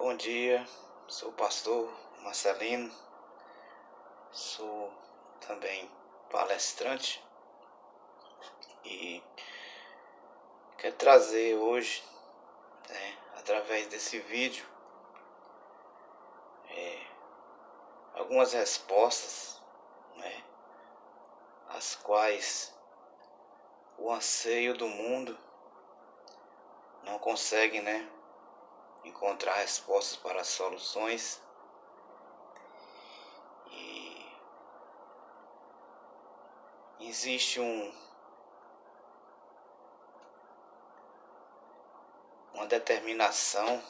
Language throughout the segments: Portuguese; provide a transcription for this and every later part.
Bom dia, sou o pastor Marcelino, sou também palestrante e quero trazer hoje, através desse vídeo, algumas respostas, as quais o anseio do mundo não consegue, encontrar respostas para as soluções. E existe uma determinação,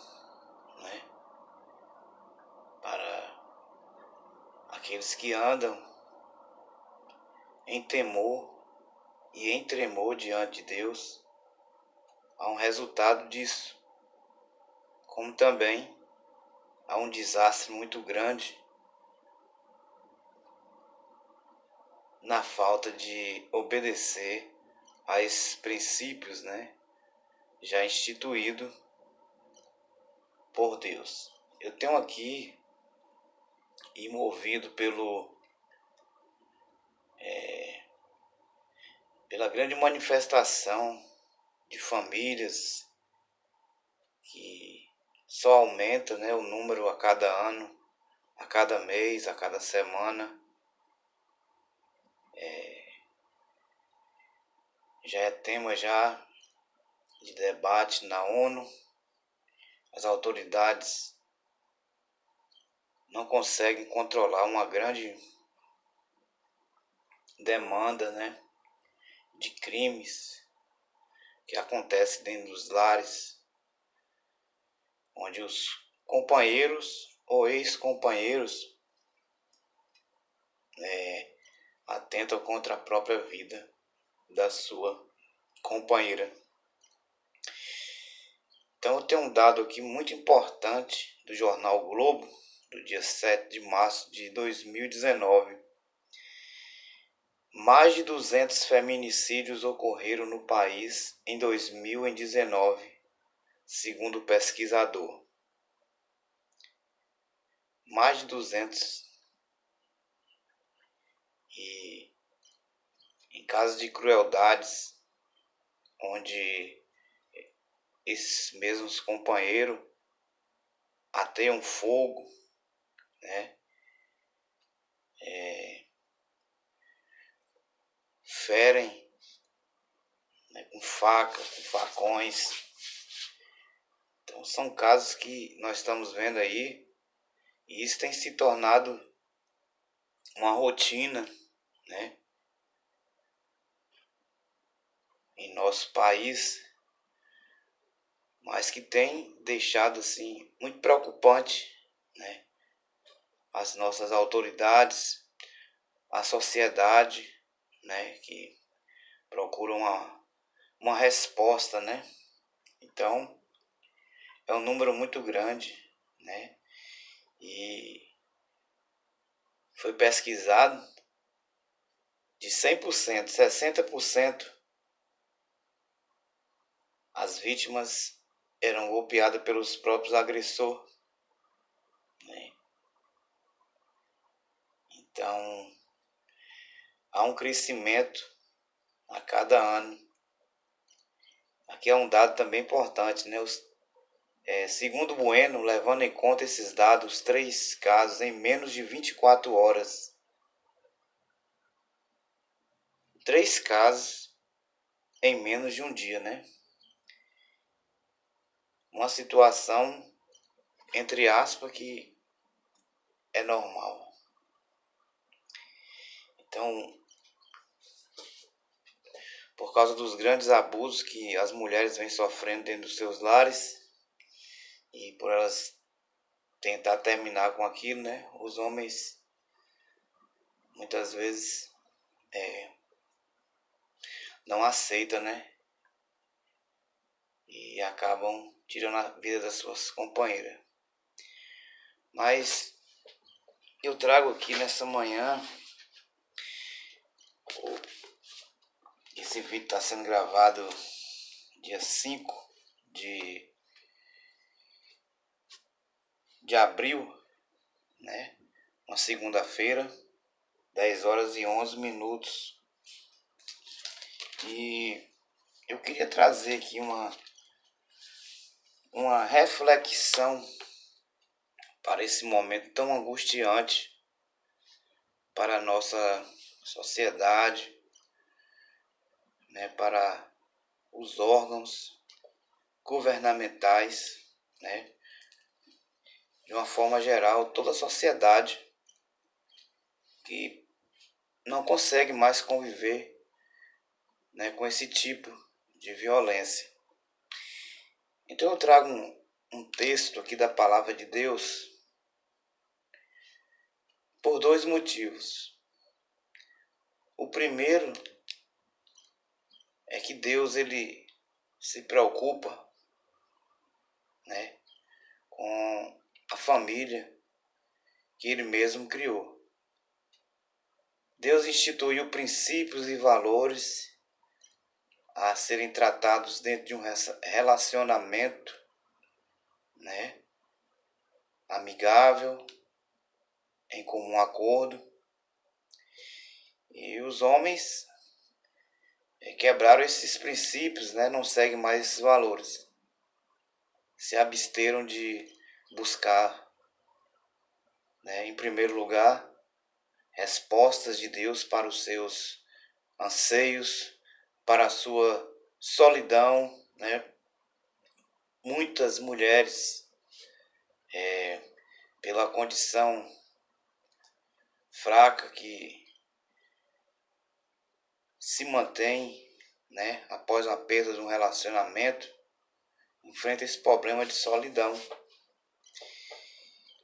para aqueles que andam em temor e em tremor diante de Deus. Há um resultado disso, como também há um desastre muito grande na falta de obedecer a esses princípios, já instituído por Deus. Eu tenho aqui, e movido pela grande manifestação de famílias que só aumenta, o número a cada ano, a cada mês, a cada semana. Já é tema de debate na ONU. As autoridades não conseguem controlar uma grande demanda, de crimes que acontece dentro dos lares, onde os companheiros ou ex-companheiros atentam contra a própria vida da sua companheira. Então eu tenho um dado aqui muito importante do jornal o Globo, do dia 7 de março de 2019. Mais de 200 feminicídios ocorreram no país em 2019, segundo o pesquisador. Mais de 200. E em casos de crueldades, onde esses mesmos companheiros ateiam fogo, ferem, com faca, com facões. Então são casos que nós estamos vendo aí, e isso tem se tornado uma rotina, em nosso país, mas que tem deixado assim muito preocupante, as nossas autoridades, a sociedade, que procuram uma resposta, Então é um número muito grande, e foi pesquisado de 100%, 60% as vítimas eram golpeadas pelos próprios agressores. Então há um crescimento a cada ano. Aqui é um dado também importante, segundo o Bueno, levando em conta esses dados, 3 casos em menos de 24 horas. 3 casos em menos de um dia, Uma situação, entre aspas, que é normal. Então, por causa dos grandes abusos que as mulheres vêm sofrendo dentro dos seus lares, e por elas tentar terminar com aquilo, os homens muitas vezes não aceitam, e acabam tirando a vida das suas companheiras. Mas eu trago aqui nessa manhã, esse vídeo está sendo gravado dia 5 de de abril, né? Uma segunda-feira, 10h11. E eu queria trazer aqui uma reflexão para esse momento tão angustiante para a nossa sociedade, né? Para os órgãos governamentais, né? De uma forma geral, toda a sociedade que não consegue mais conviver, né, com esse tipo de violência. Então eu trago um texto aqui da palavra de Deus por dois motivos. O primeiro é que Deus ele se preocupa, né, com a família que ele mesmo criou. Deus instituiu princípios e valores a serem tratados dentro de um relacionamento, né, amigável, em comum acordo. E os homens quebraram esses princípios, né, não seguem mais esses valores. Se absteram de buscar, né, em primeiro lugar, respostas de Deus para os seus anseios, para a sua solidão, né? Muitas mulheres, pela condição fraca que se mantém, né, após a perda de um relacionamento, enfrenta esse problema de solidão.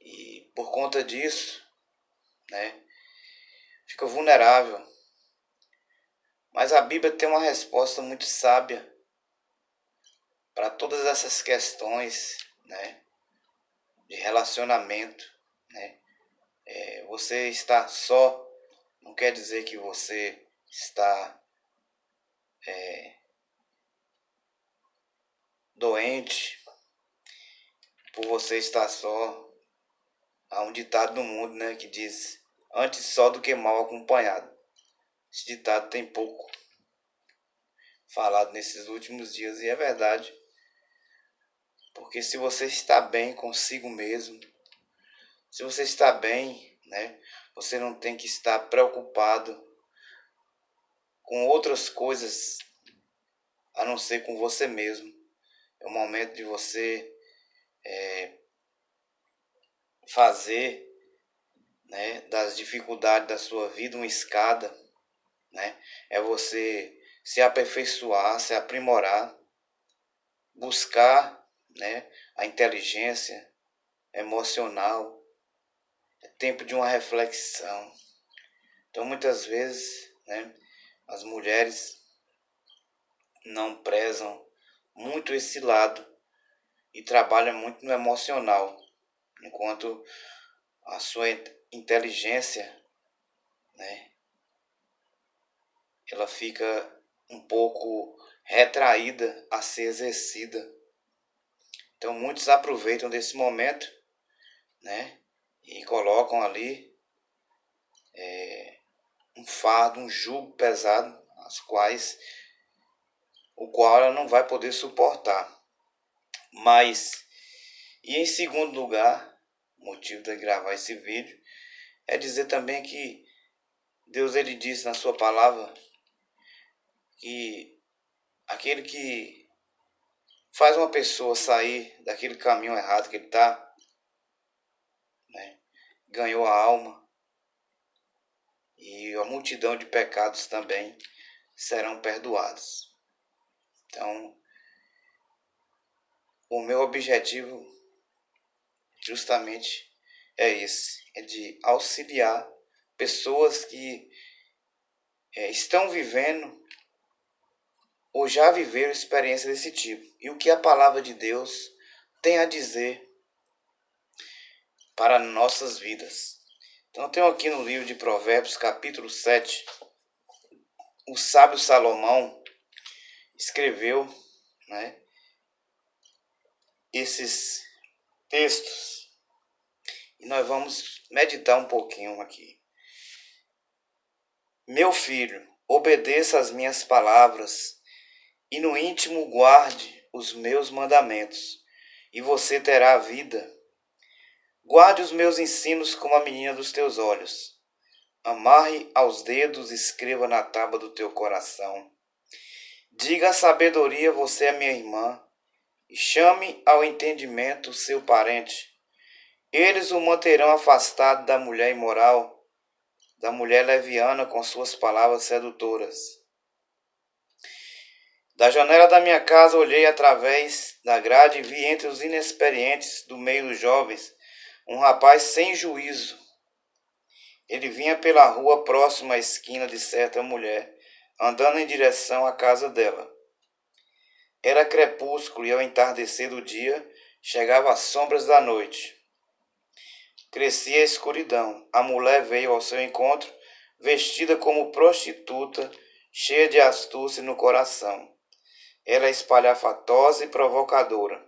E por conta disso, né, fica vulnerável. Mas a Bíblia tem uma resposta muito sábia para todas essas questões, né, de relacionamento, né? Você estar só não quer dizer que você está doente por você estar só. Há um ditado no mundo, né, que diz: antes só do que mal acompanhado. Esse ditado tem pouco falado nesses últimos dias e é verdade. Porque se você está bem consigo mesmo, se você está bem, né, você não tem que estar preocupado com outras coisas a não ser com você mesmo. É o momento de você fazer, né, das dificuldades da sua vida uma escada, né? É você se aperfeiçoar, se aprimorar, buscar, né, a inteligência emocional. É tempo de uma reflexão. Então muitas vezes, né, as mulheres não prezam muito esse lado e trabalham muito no emocional, enquanto a sua inteligência, né, ela fica um pouco retraída a ser exercida. Então muitos aproveitam desse momento, né, e colocam ali um fardo, um jugo pesado, o qual ela não vai poder suportar. Mas, e em segundo lugar, o motivo de gravar esse vídeo é dizer também que Deus ele diz na sua palavra que aquele que faz uma pessoa sair daquele caminho errado que ele está, né, ganhou a alma, e a multidão de pecados também serão perdoados. Então, o meu objetivo justamente é esse, é de auxiliar pessoas que estão vivendo ou já viveram experiência desse tipo. E o que a palavra de Deus tem a dizer para nossas vidas. Então eu tenho aqui no livro de Provérbios, capítulo 7, o sábio Salomão escreveu, né, esses textos. e nós vamos meditar um pouquinho aqui. Meu filho, obedeça às minhas palavras e no íntimo guarde os meus mandamentos, e você terá a vida. Guarde os meus ensinos como a menina dos teus olhos. Amarre aos dedos e escreva na tábua do teu coração. Diga à sabedoria, você é minha irmã, e chame ao entendimento o seu parente. Eles o manterão afastado da mulher imoral, da mulher leviana com suas palavras sedutoras. Da janela da minha casa olhei através da grade e vi entre os inexperientes do meio dos jovens um rapaz sem juízo. Ele vinha pela rua próxima à esquina de certa mulher, andando em direção à casa dela. Era crepúsculo e ao entardecer do dia chegava as sombras da noite. Crescia a escuridão. A mulher veio ao seu encontro, vestida como prostituta, cheia de astúcia no coração. Ela é espalhafatosa e provocadora.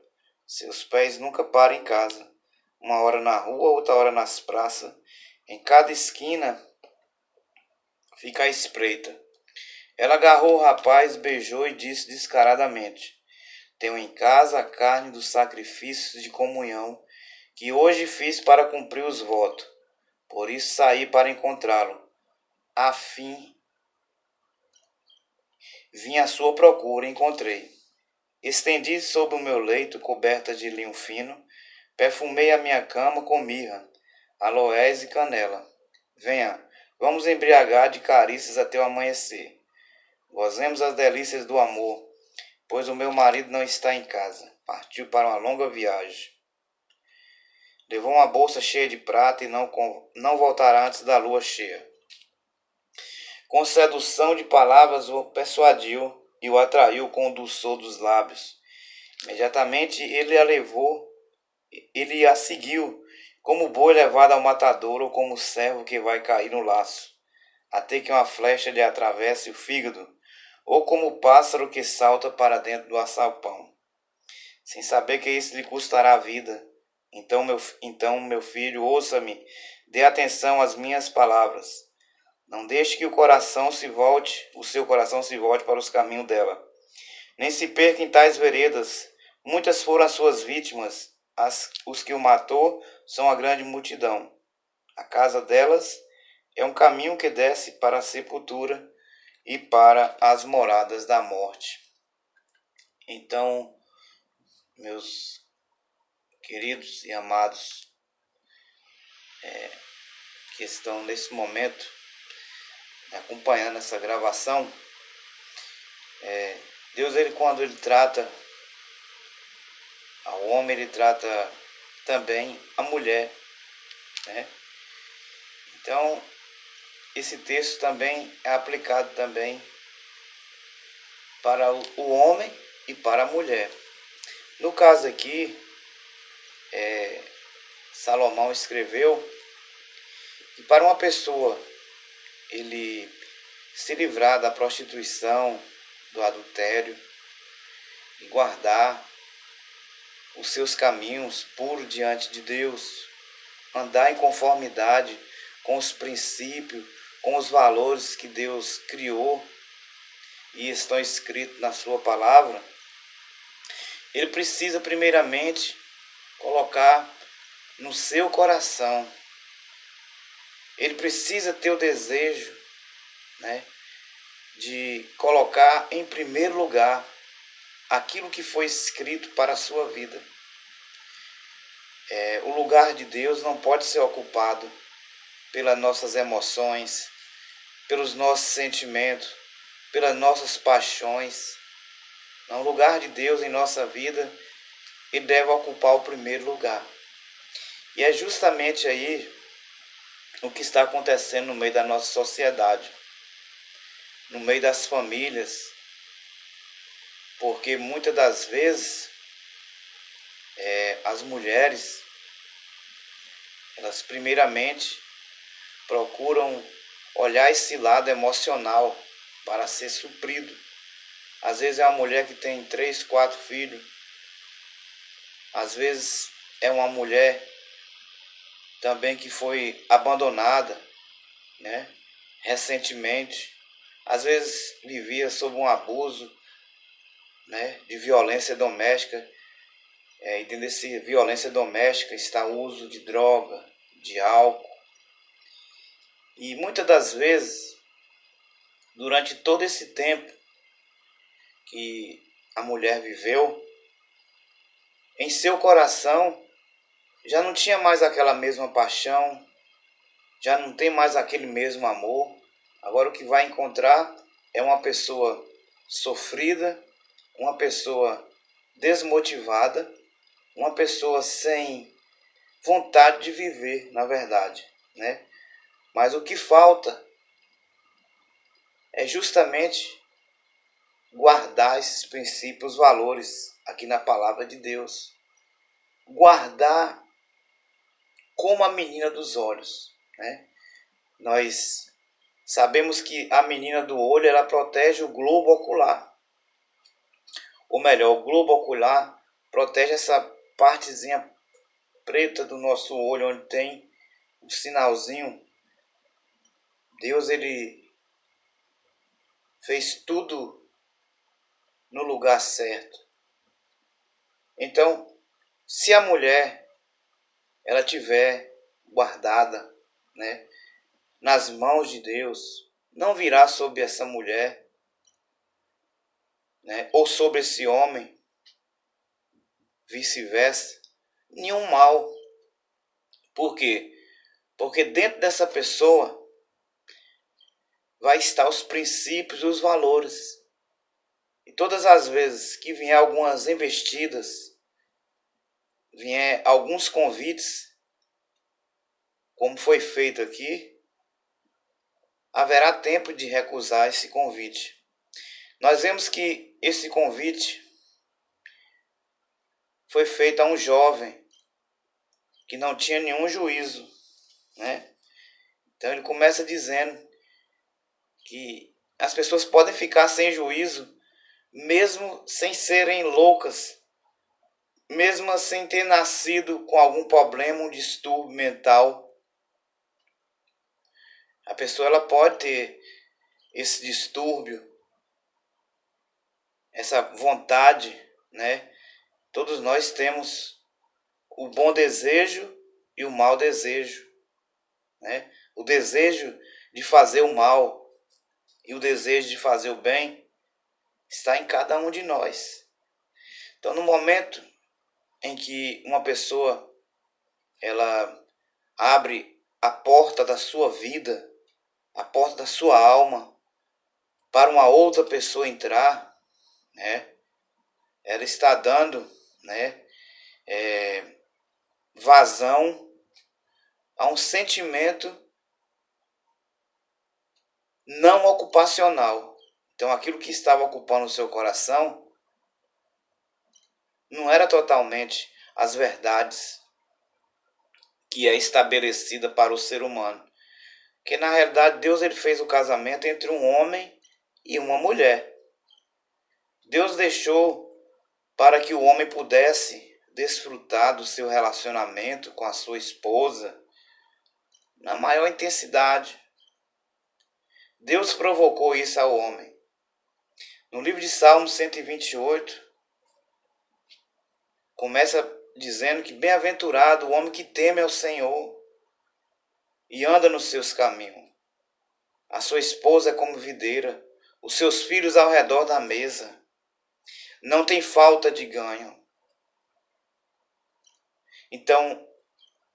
Seus pés nunca param em casa. Uma hora na rua, outra hora nas praças. Em cada esquina fica à espreita. Ela agarrou o rapaz, beijou e disse descaradamente: Tenho em casa a carne dos sacrifícios de comunhão que hoje fiz para cumprir os votos. Por isso saí para encontrá-lo. A fim, vim à sua procura e encontrei. Estendi sobre o meu leito, coberta de linho fino, perfumei a minha cama com mirra, aloés e canela. Venha, vamos embriagar de carícias até o amanhecer. Gozemos as delícias do amor, pois o meu marido não está em casa. Partiu para uma longa viagem. Levou uma bolsa cheia de prata e não voltará antes da lua cheia. Com sedução de palavras o persuadiu e o atraiu com o dulçor dos lábios. Imediatamente ele a seguiu, como boi levado ao matador ou como servo que vai cair no laço, até que uma flecha lhe atravesse o fígado, ou como o pássaro que salta para dentro do açapão, sem saber que isso lhe custará a vida. Então, meu filho, ouça-me, dê atenção às minhas palavras. Não deixe que o seu coração se volte para os caminhos dela. Nem se perca em tais veredas. Muitas foram as suas vítimas. Os que o matou são a grande multidão. A casa delas é um caminho que desce para a sepultura e para as moradas da morte. Então, meus queridos e amados, que estão nesse momento acompanhando essa gravação, Deus, quando ele trata ao homem, ele trata também a mulher, né? Então, esse texto também é aplicado também para o homem e para a mulher. No caso aqui, Salomão escreveu que para uma pessoa ele se livrar da prostituição, do adultério e guardar os seus caminhos puros diante de Deus, andar em conformidade com os princípios, com os valores que Deus criou e estão escritos na sua palavra, ele precisa primeiramente colocar no seu coração, ele precisa ter o desejo, né, de colocar em primeiro lugar aquilo que foi escrito para a sua vida. O lugar de Deus não pode ser ocupado pelas nossas emoções, pelos nossos sentimentos, pelas nossas paixões. Não, o lugar de Deus em nossa vida, ele deve ocupar o primeiro lugar. E é justamente aí o que está acontecendo no meio da nossa sociedade, no meio das famílias, porque muitas das vezes as mulheres, elas primeiramente procuram olhar esse lado emocional para ser suprido. Às vezes é uma mulher que tem 3, 4 filhos. Às vezes é uma mulher também que foi abandonada, né, recentemente, às vezes vivia sob um abuso, né, de violência doméstica, e dentro dessa violência doméstica está o uso de droga, de álcool. E muitas das vezes, durante todo esse tempo que a mulher viveu, em seu coração já não tinha mais aquela mesma paixão, já não tem mais aquele mesmo amor. Agora o que vai encontrar é uma pessoa sofrida, uma pessoa desmotivada, uma pessoa sem vontade de viver, na verdade, né? Mas o que falta é justamente guardar esses princípios, valores aqui na palavra de Deus. Guardar como a menina dos olhos, né? Nós sabemos que a menina do olho, ela protege o globo ocular. Ou melhor, o globo ocular protege essa partezinha preta do nosso olho, onde tem um sinalzinho. Deus, ele fez tudo no lugar certo. Então, se a mulher ela tiver guardada, né, nas mãos de Deus, não virá sobre essa mulher, né, ou sobre esse homem, vice-versa, nenhum mal. Por quê? Porque dentro dessa pessoa vai estar os princípios e os valores. E todas as vezes que vier algumas investidas, vier alguns convites, como foi feito aqui, haverá tempo de recusar esse convite. Nós vemos que esse convite foi feito a um jovem que não tinha nenhum juízo, né? Então ele começa dizendo que as pessoas podem ficar sem juízo, mesmo sem serem loucas, mesmo sem ter nascido com algum problema, um distúrbio mental. A pessoa ela pode ter esse distúrbio, essa vontade, né? Todos nós temos o bom desejo e o mau desejo, né? O desejo de fazer o mal e o desejo de fazer o bem está em cada um de nós. Então, no momento em que uma pessoa ela abre a porta da sua vida, a porta da sua alma para uma outra pessoa entrar, né? Ela está dando, né, vazão a um sentimento não ocupacional. Então, aquilo que estava ocupando o seu coração não era totalmente as verdades que é estabelecida para o ser humano. Porque, na realidade, Deus ele fez o casamento entre um homem e uma mulher. Deus deixou para que o homem pudesse desfrutar do seu relacionamento com a sua esposa na maior intensidade. Deus provocou isso ao homem. No livro de Salmos 128, começa dizendo que bem-aventurado o homem que teme ao Senhor e anda nos seus caminhos. A sua esposa é como videira, os seus filhos ao redor da mesa. Não tem falta de ganho. Então,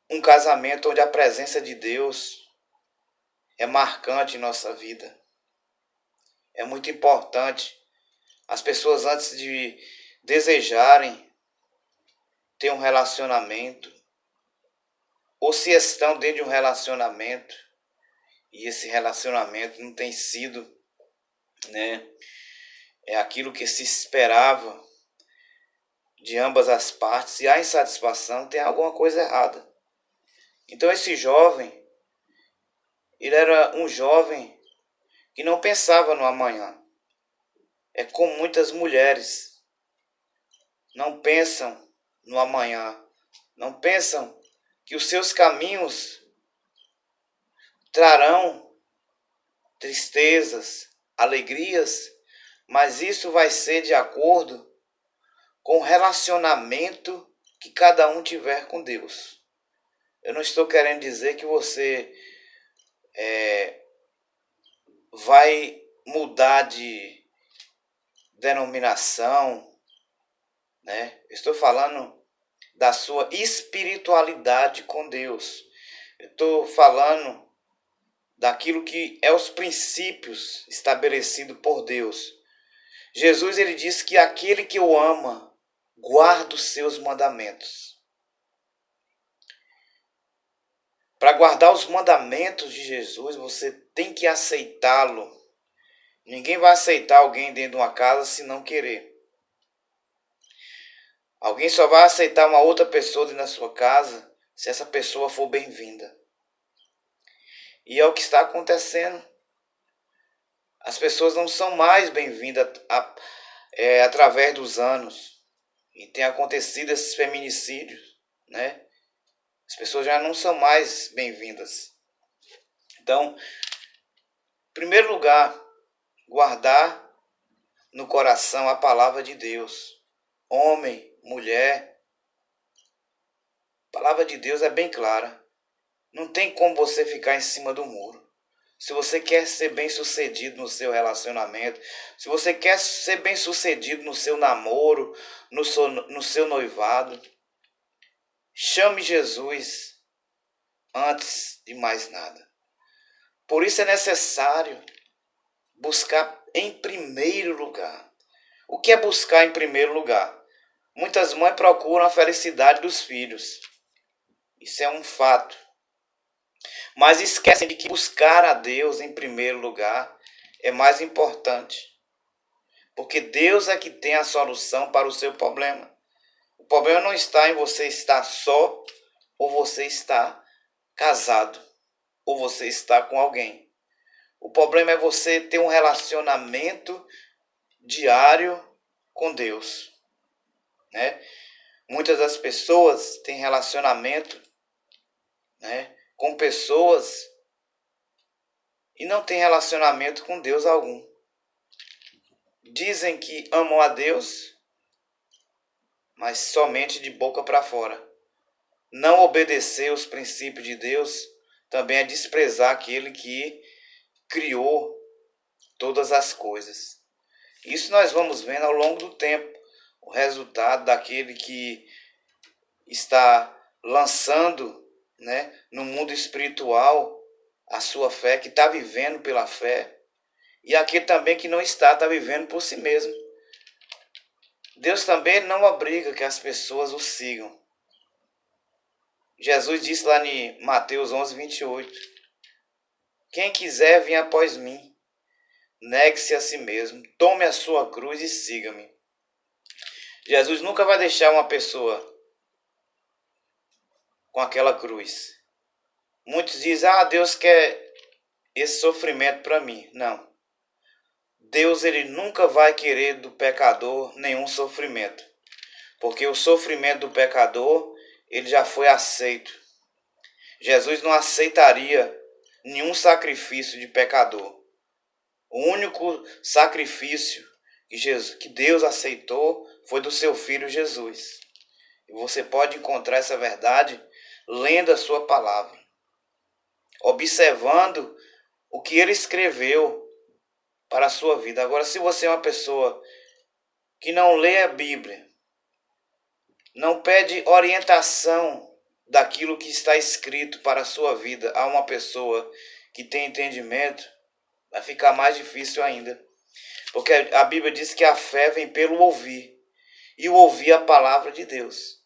um casamento onde a presença de Deus é marcante em nossa vida. É muito importante. As pessoas, antes de desejarem ter um relacionamento, ou se estão dentro de um relacionamento e esse relacionamento não tem sido, né, é aquilo que se esperava de ambas as partes, e há insatisfação, tem alguma coisa errada. Então esse jovem, ele era um jovem que não pensava no amanhã. É como muitas mulheres não pensam no amanhã, não pensam que os seus caminhos trarão tristezas, alegrias, mas isso vai ser de acordo com o relacionamento que cada um tiver com Deus. Eu não estou querendo dizer que você vai mudar de denominação, né? Estou falando da sua espiritualidade com Deus. Eu estou falando daquilo que é os princípios estabelecidos por Deus. Jesus, ele disse que aquele que o ama guarda os seus mandamentos. Para guardar os mandamentos de Jesus, você tem que aceitá-lo. Ninguém vai aceitar alguém dentro de uma casa se não querer. Alguém só vai aceitar uma outra pessoa dentro da sua casa se essa pessoa for bem-vinda. E é o que está acontecendo. As pessoas não são mais bem-vindas através dos anos. E tem acontecido esses feminicídios, né? As pessoas já não são mais bem-vindas. Então, em primeiro lugar, guardar no coração a palavra de Deus. Homem, mulher, a palavra de Deus é bem clara. Não tem como você ficar em cima do muro. Se você quer ser bem-sucedido no seu relacionamento, se você quer ser bem-sucedido no seu namoro, no seu noivado, chame Jesus antes de mais nada. Por isso é necessário buscar em primeiro lugar. O que é buscar em primeiro lugar? Muitas mães procuram a felicidade dos filhos. Isso é um fato. Mas esquecem de que buscar a Deus em primeiro lugar é mais importante. Porque Deus é que tem a solução para o seu problema. O problema não está em você estar só, ou você está casado, ou você está com alguém. O problema é você ter um relacionamento diário com Deus, né? Muitas das pessoas têm relacionamento, né, com pessoas e não têm relacionamento com Deus algum. Dizem que amam a Deus, mas somente de boca para fora. Não obedecer os princípios de Deus também é desprezar aquele que criou todas as coisas. Isso nós vamos vendo ao longo do tempo, o resultado daquele que está lançando, né, no mundo espiritual a sua fé, que está vivendo pela fé, e aquele também que não está vivendo por si mesmo. Deus também não obriga que as pessoas o sigam. Jesus disse lá em Mateus 11:28, quem quiser vir após mim, negue-se a si mesmo, tome a sua cruz e siga-me. Jesus nunca vai deixar uma pessoa com aquela cruz. Muitos dizem, Deus quer esse sofrimento para mim. Não. Deus, ele nunca vai querer do pecador nenhum sofrimento. Porque o sofrimento do pecador, ele já foi aceito. Jesus não aceitaria nenhum sacrifício de pecador. O único sacrifício que Deus aceitou foi do seu Filho Jesus. E você pode encontrar essa verdade lendo a sua palavra, observando o que ele escreveu para a sua vida. Agora, se você é uma pessoa que não lê a Bíblia, não pede orientação daquilo que está escrito para a sua vida a uma pessoa que tem entendimento, vai ficar mais difícil ainda. Porque a Bíblia diz que a fé vem pelo ouvir, e o ouvir a palavra de Deus.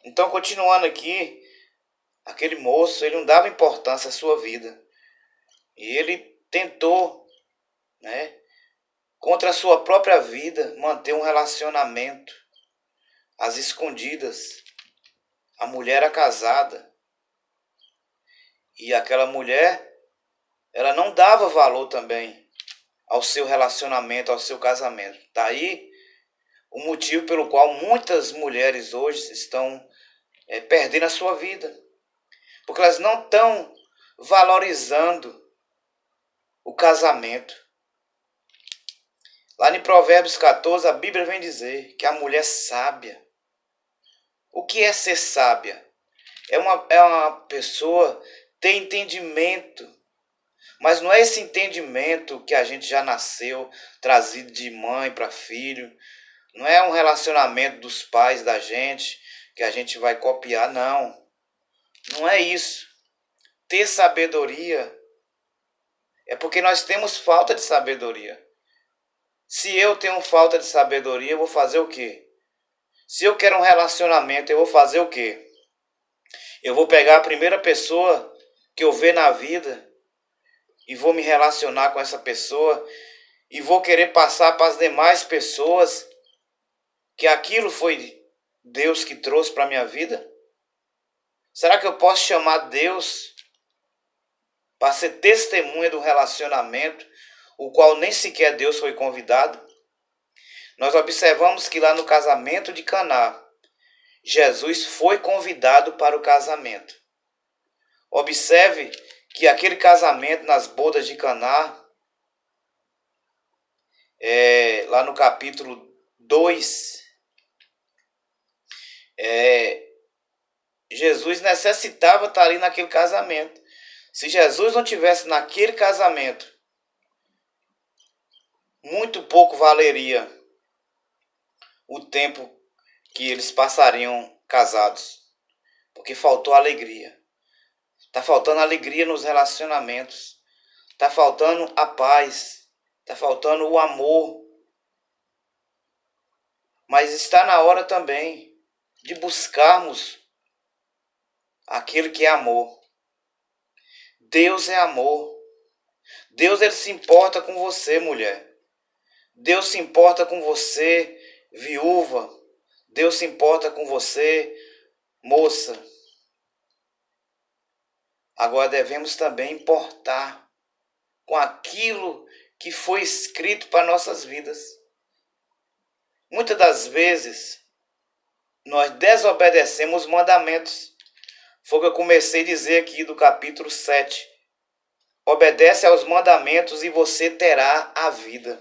Então, continuando aqui, aquele moço, ele não dava importância à sua vida. E ele tentou, né, contra a sua própria vida, manter um relacionamento às escondidas. A mulher era casada. E aquela mulher, ela não dava valor também ao seu relacionamento, ao seu casamento. Daí o motivo pelo qual muitas mulheres hoje estão perdendo a sua vida. Porque elas não estão valorizando o casamento. Lá em Provérbios 14, a Bíblia vem dizer que a mulher sábia. O que é ser sábia? É uma pessoa ter entendimento. Mas não é esse entendimento que a gente já nasceu, trazido de mãe para filho. Não é um relacionamento dos pais da gente que a gente vai copiar, não. Não é isso. Ter sabedoria é porque nós temos falta de sabedoria. Se eu tenho falta de sabedoria, eu vou fazer o quê? Se eu quero um relacionamento, eu vou fazer o quê? Eu vou pegar a primeira pessoa que eu ver na vida e vou me relacionar com essa pessoa e vou querer passar para as demais pessoas que aquilo foi Deus que trouxe para a minha vida? Será que eu posso chamar Deus para ser testemunha do relacionamento, o qual nem sequer Deus foi convidado? Nós observamos que lá no casamento de Caná, Jesus foi convidado para o casamento. Observe que aquele casamento nas bodas de Caná, lá no capítulo 2, Jesus necessitava estar ali naquele casamento. Se Jesus não tivesse naquele casamento, muito pouco valeria o tempo que eles passariam casados, porque faltou alegria. Está faltando alegria nos relacionamentos. Está faltando a paz. Está faltando o amor. Mas está na hora também de buscarmos aquele que é amor. Deus é amor. Deus, ele se importa com você, mulher. Deus se importa com você, viúva. Deus se importa com você, moça. Agora devemos também importar com aquilo que foi escrito para nossas vidas. Muitas das vezes, nós desobedecemos os mandamentos. Foi o que eu comecei a dizer aqui do capítulo 7. Obedece aos mandamentos e você terá a vida.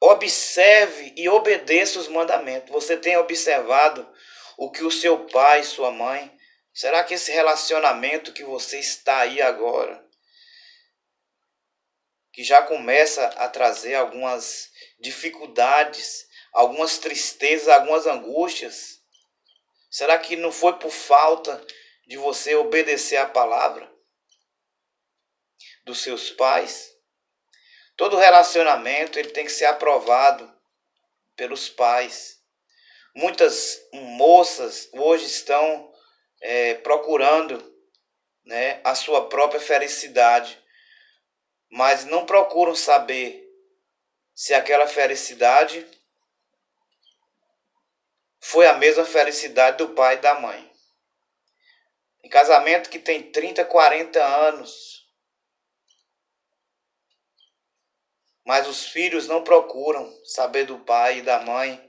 Observe e obedeça os mandamentos. Você tem observado o que o seu pai, sua mãe... Será que esse relacionamento que você está aí agora, que já começa a trazer algumas dificuldades, algumas tristezas, algumas angústias, será que não foi por falta de você obedecer a palavra dos seus pais? Todo relacionamento ele tem que ser aprovado pelos pais. Muitas moças hoje estão procurando, né, a sua própria felicidade, mas não procuram saber se aquela felicidade foi a mesma felicidade do pai e da mãe. Em casamento que tem 30, 40 anos, mas os filhos não procuram saber do pai e da mãe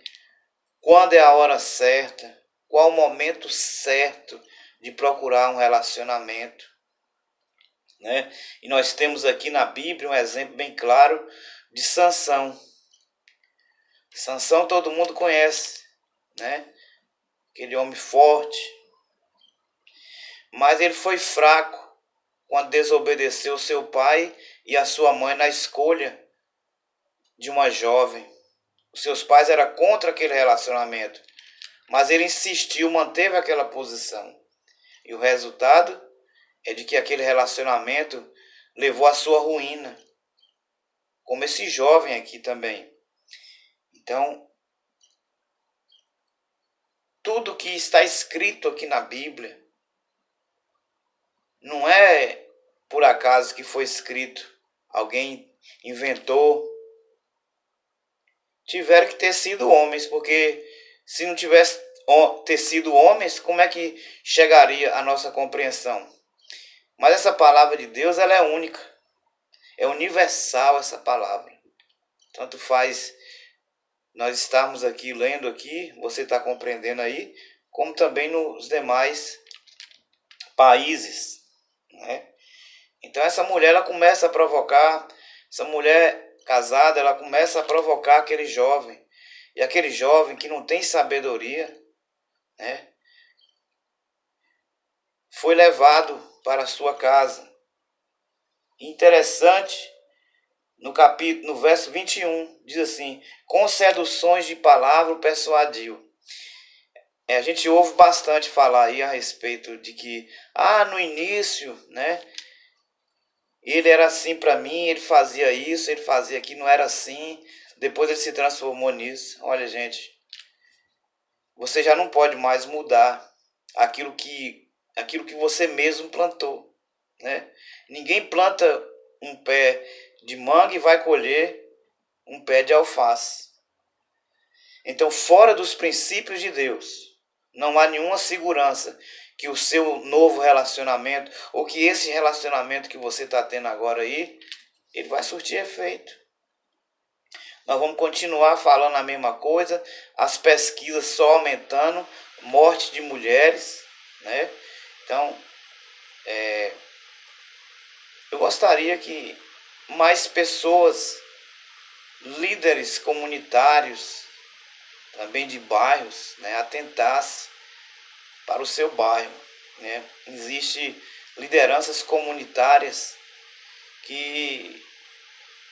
quando é a hora certa, qual o momento certo de procurar um relacionamento, né? E nós temos aqui na Bíblia um exemplo bem claro de Sansão. Sansão todo mundo conhece, né? Aquele homem forte. Mas ele foi fraco quando desobedeceu seu pai e a sua mãe na escolha de uma jovem. Os seus pais eram contra aquele relacionamento, mas ele insistiu, manteve aquela posição. E o resultado é de que aquele relacionamento levou à sua ruína, como esse jovem aqui também. Então, tudo que está escrito aqui na Bíblia não é por acaso que foi escrito. Alguém inventou. Tiveram que ter sido homens, porque se não tivesse ter sido homens, como é que chegaria a nossa compreensão? Mas essa palavra de Deus, ela é única. É universal essa palavra. Tanto faz nós estamos aqui lendo aqui, você está compreendendo aí, como também nos demais países, né? Então essa mulher, ela começa a provocar, essa mulher casada, ela começa a provocar aquele jovem, e aquele jovem que não tem sabedoria, né, foi levado para a sua casa. Interessante, no verso 21, diz assim: com seduções de palavra o persuadiu. A gente ouve bastante falar aí a respeito de que, no início, né, ele era assim para mim, ele fazia isso, ele fazia aquilo, não era assim. Depois ele se transformou nisso. Olha, gente, você já não pode mais mudar aquilo que você mesmo plantou, né? Ninguém planta um pé de manga e vai colher um pé de alface. Então, fora dos princípios de Deus, não há nenhuma segurança que o seu novo relacionamento, ou que esse relacionamento que você está tendo agora aí, ele vai surtir efeito. Nós vamos continuar falando a mesma coisa, as pesquisas só aumentando, morte de mulheres, né? Então, eu gostaria que mais pessoas, líderes comunitários, também de bairros, né, atentassem para o seu bairro, né? Existem lideranças comunitárias que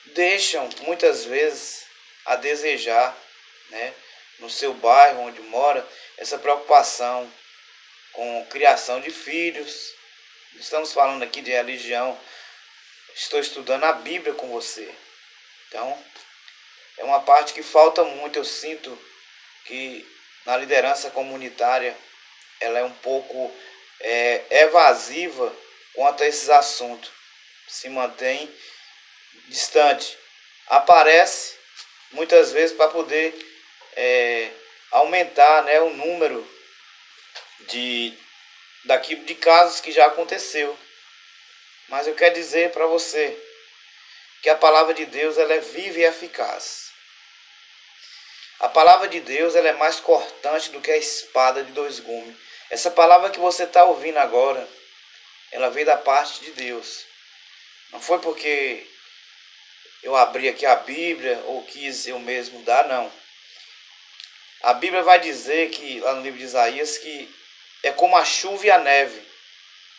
deixam muitas vezes a desejar, né, no seu bairro onde mora, essa preocupação com criação de filhos. Estamos falando aqui de religião, estou estudando a Bíblia com você. Então, é uma parte que falta muito. Eu sinto que na liderança comunitária ela é um pouco evasiva quanto a esses assuntos. Se mantém distante. Aparece muitas vezes para poder aumentar, né, o número de casos que já aconteceu. Mas eu quero dizer para você que a palavra de Deus, ela é viva e eficaz. A palavra de Deus, ela é mais cortante do que a espada de dois gumes. Essa palavra que você está ouvindo agora, ela veio da parte de Deus. Não foi porque eu abri aqui a Bíblia ou quis eu mesmo dar, não. A Bíblia vai dizer que, lá no livro de Isaías, que é como a chuva e a neve.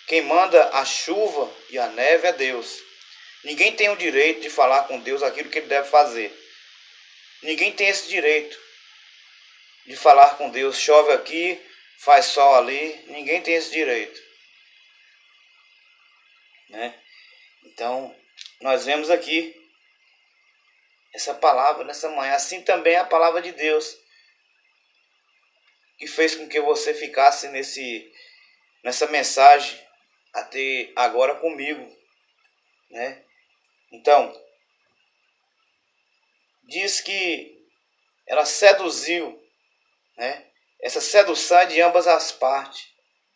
Quem manda a chuva e a neve é Deus. Ninguém tem o direito de falar com Deus aquilo que ele deve fazer. Ninguém tem esse direito de falar com Deus. Chove aqui, faz sol ali. Ninguém tem esse direito, né? Então, nós vemos aqui essa palavra nessa manhã. Assim também é a palavra de Deus, que fez com que você ficasse nessa mensagem até agora comigo, né? Então, diz que ela seduziu, né? Essa sedução é de ambas as partes,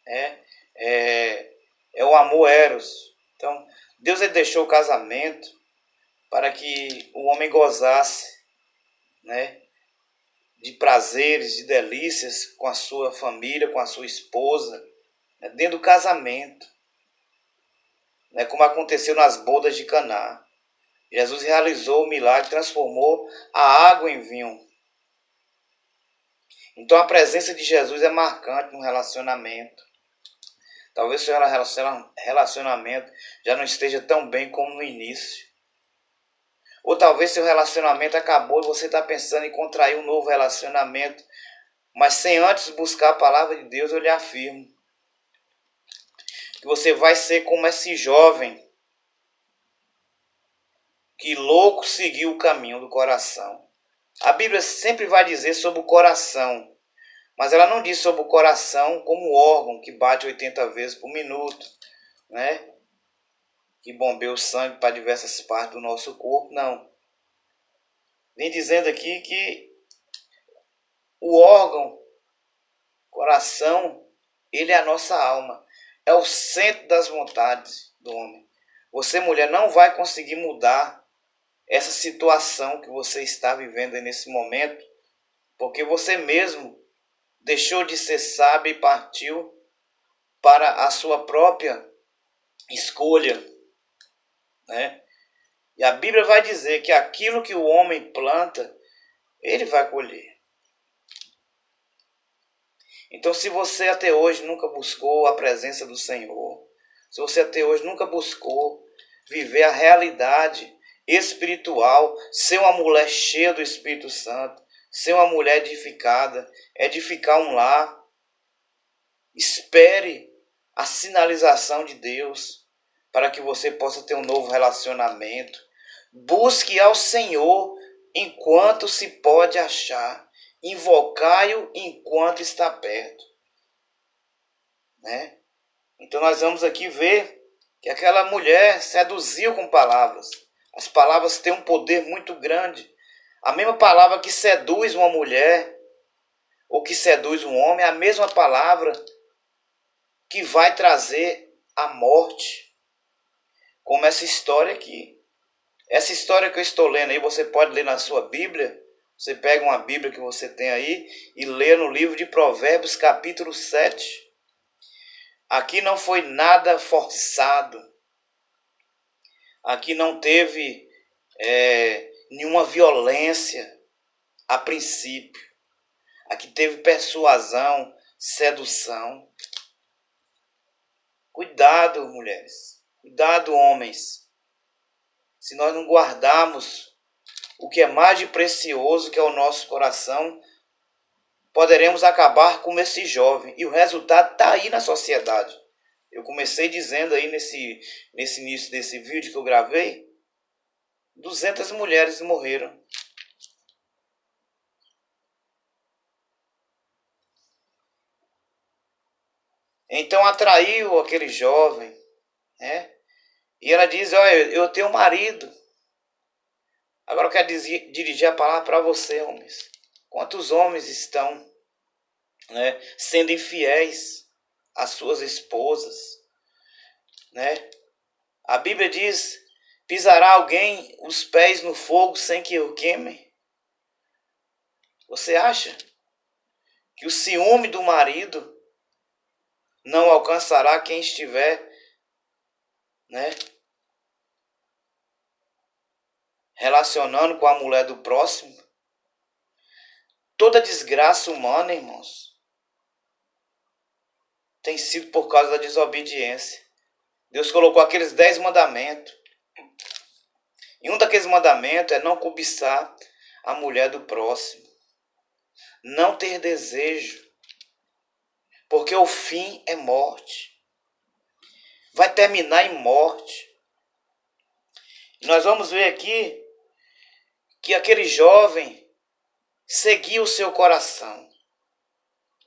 né? É o amor eros. Então, Deus, ele deixou o casamento para que o homem gozasse, né, de prazeres, de delícias com a sua família, com a sua esposa, né, dentro do casamento, né, como aconteceu nas bodas de Caná. Jesus realizou o milagre, transformou a água em vinho. Então a presença de Jesus é marcante no relacionamento. Talvez o seu relacionamento já não esteja tão bem como no início. Ou talvez seu relacionamento acabou e você está pensando em contrair um novo relacionamento. Mas sem antes buscar a palavra de Deus, eu lhe afirmo que você vai ser como esse jovem que louco seguiu o caminho do coração. A Bíblia sempre vai dizer sobre o coração, mas ela não diz sobre o coração como órgão que bate 80 vezes por minuto, né? Que bombeia o sangue para diversas partes do nosso corpo, não. Vem dizendo aqui que o órgão, coração, ele é a nossa alma. É o centro das vontades do homem. Você, mulher, não vai conseguir mudar essa situação que você está vivendo nesse momento porque você mesmo deixou de ser sábio e partiu para a sua própria escolha, né? E a Bíblia vai dizer que aquilo que o homem planta, ele vai colher. Então, se você até hoje nunca buscou a presença do Senhor, se você até hoje nunca buscou viver a realidade espiritual, ser uma mulher cheia do Espírito Santo, ser uma mulher edificada, edificar um lar, espere a sinalização de Deus para que você possa ter um novo relacionamento. Busque ao Senhor enquanto se pode achar. Invocai-o enquanto está perto. Né? Então nós vamos aqui ver que aquela mulher seduziu com palavras. As palavras têm um poder muito grande. A mesma palavra que seduz uma mulher ou que seduz um homem é a mesma palavra que vai trazer a morte. Como essa história aqui. Essa história que eu estou lendo aí, você pode ler na sua Bíblia. Você pega uma Bíblia que você tem aí e lê no livro de Provérbios, capítulo 7. Aqui não foi nada forçado. Aqui não teve nenhuma violência a princípio. Aqui teve persuasão, sedução. Cuidado, mulheres. Cuidado, homens. Se nós não guardarmos o que é mais de precioso, que é o nosso coração, poderemos acabar como esse jovem. E o resultado está aí na sociedade. Eu comecei dizendo aí nesse início desse vídeo que eu gravei, 200 mulheres morreram. Então atraiu aquele jovem, né? E ela diz, olha, eu tenho um marido. Agora eu quero dirigir a palavra para você, homens. Quantos homens estão, né, sendo infiéis às suas esposas, né? A Bíblia diz, pisará alguém os pés no fogo sem que o queime? Você acha que o ciúme do marido não alcançará quem estiver, né, relacionando com a mulher do próximo? Toda desgraça humana, irmãos, tem sido por causa da desobediência. Deus colocou aqueles 10 mandamentos. E um daqueles mandamentos é não cobiçar a mulher do próximo. Não ter desejo. Porque o fim é morte. Vai terminar em morte. E nós vamos ver aqui que aquele jovem seguiu o seu coração.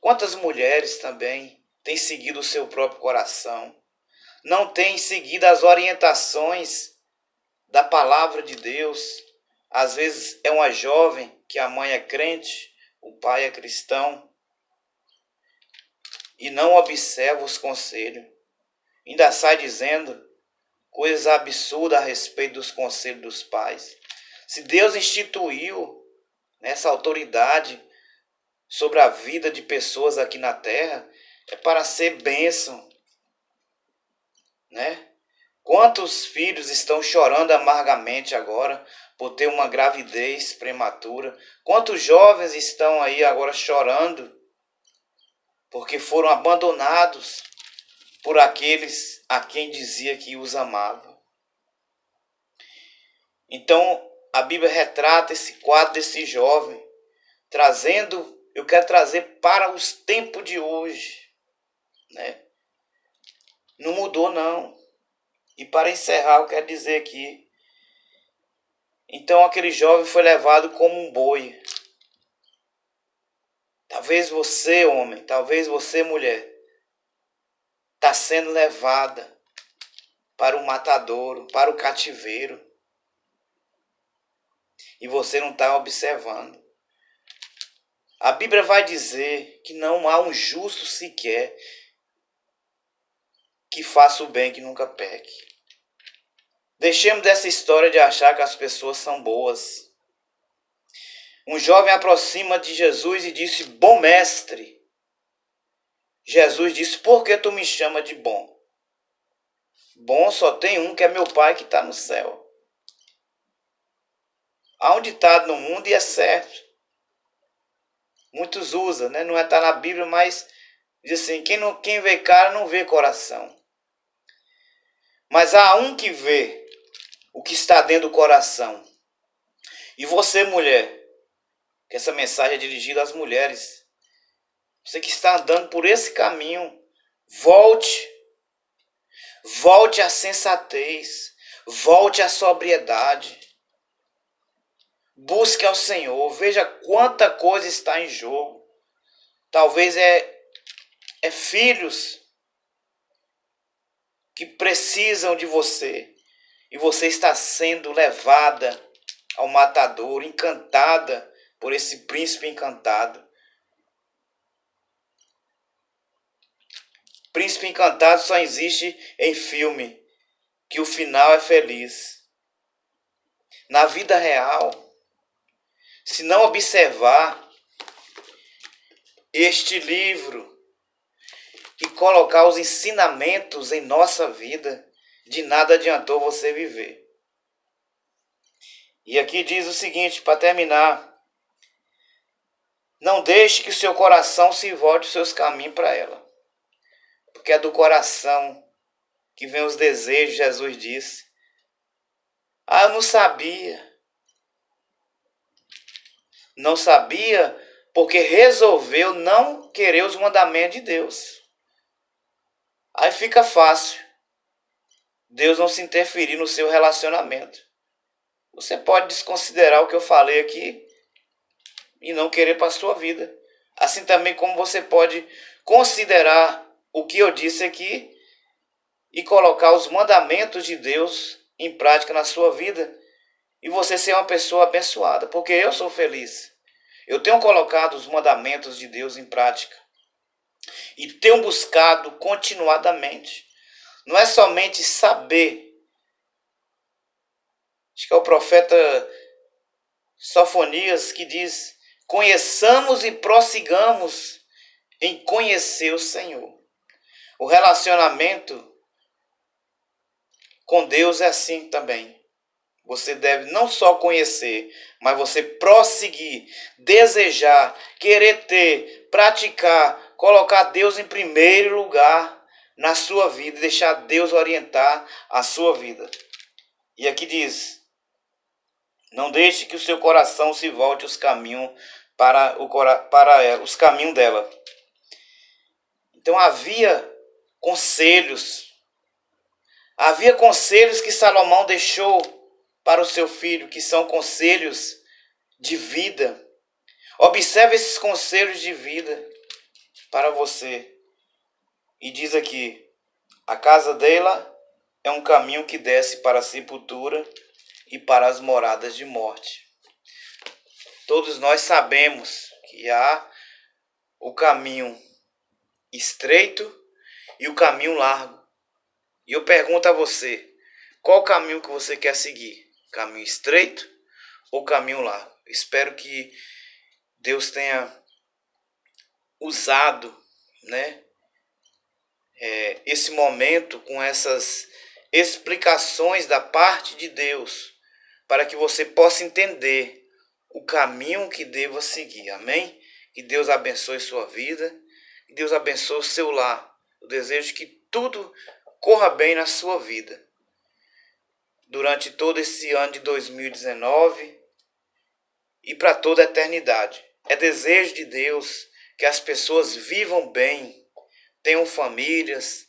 Quantas mulheres também têm seguido o seu próprio coração? Não têm seguido as orientações da palavra de Deus. Às vezes é uma jovem que a mãe é crente, o pai é cristão, e não observa os conselhos. Ainda sai dizendo coisas absurdas a respeito dos conselhos dos pais. Se Deus instituiu essa autoridade sobre a vida de pessoas aqui na terra, é para ser bênção, né? Quantos filhos estão chorando amargamente agora por ter uma gravidez prematura? Quantos jovens estão aí agora chorando porque foram abandonados por aqueles a quem dizia que os amava? Então, a Bíblia retrata esse quadro desse jovem, eu quero trazer para os tempos de hoje, né? Não mudou, não. E para encerrar, eu quero dizer aqui, então aquele jovem foi levado como um boi. Talvez você, homem, talvez você, mulher, está sendo levada para o matadouro, para o cativeiro. E você não está observando. A Bíblia vai dizer que não há um justo sequer que faça o bem que nunca peque. Deixemos dessa história de achar que as pessoas são boas. Um jovem aproxima de Jesus e disse: Bom mestre. Jesus disse: Por que tu me chama de bom? Bom só tem um, que é meu Pai que está no céu. Há um ditado no mundo e é certo. Muitos usam, né? Não está na Bíblia, mas diz assim: quem vê cara não vê coração. Mas há um que vê o que está dentro do coração. E você, mulher, que essa mensagem é dirigida às mulheres. Você que está andando por esse caminho, volte à sensatez, volte à sobriedade. Busque ao Senhor, veja quanta coisa está em jogo. Talvez é filhos que precisam de você. E você está sendo levada ao matadouro, encantada por esse príncipe encantado. Príncipe encantado só existe em filme, que o final é feliz. Na vida real, se não observar este livro e colocar os ensinamentos em nossa vida, de nada adiantou você viver. E aqui diz o seguinte, para terminar: não deixe que o seu coração se volte os seus caminhos para ela. Porque é do coração que vem os desejos, Jesus disse. Ah, eu não sabia. Não sabia porque resolveu não querer os mandamentos de Deus. Aí fica fácil Deus não se interferir no seu relacionamento. Você pode desconsiderar o que eu falei aqui e não querer para a sua vida. Assim também como você pode considerar o que eu disse aqui e colocar os mandamentos de Deus em prática na sua vida e você ser uma pessoa abençoada, porque eu sou feliz. Eu tenho colocado os mandamentos de Deus em prática e tenho buscado continuadamente. Não é somente saber. Acho que é o profeta Sofonias que diz: conheçamos e prossigamos em conhecer o Senhor. O relacionamento com Deus é assim também. Você deve não só conhecer, mas você prosseguir, desejar, querer ter, praticar, colocar Deus em primeiro lugar na sua vida, deixar Deus orientar a sua vida. E aqui diz: não deixe que o seu coração se volte os caminhos para os caminhos dela. Então havia conselhos que Salomão deixou para o seu filho, que são conselhos de vida. Observe esses conselhos de vida para você. E diz aqui: a casa dela é um caminho que desce para a sepultura e para as moradas de morte. Todos nós sabemos que há o caminho estreito e o caminho largo. E eu pergunto a você: qual o caminho que você quer seguir? Caminho estreito ou caminho largo? Espero que Deus tenha usado, né, esse momento com essas explicações da parte de Deus, para que você possa entender o caminho que deva seguir. Amém? Que Deus abençoe sua vida, que Deus abençoe o seu lar. Eu desejo que tudo corra bem na sua vida durante todo esse ano de 2019 e para toda a eternidade. É desejo de Deus que as pessoas vivam bem, tenham famílias,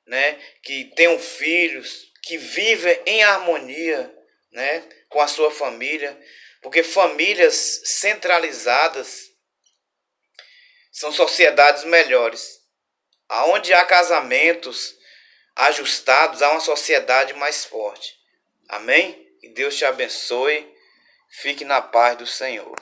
né, que tenham filhos, que vivem em harmonia, né, com a sua família, porque famílias centralizadas são sociedades melhores. Aonde há casamentos ajustados, há uma sociedade mais forte. Amém? Que Deus te abençoe. Fique na paz do Senhor.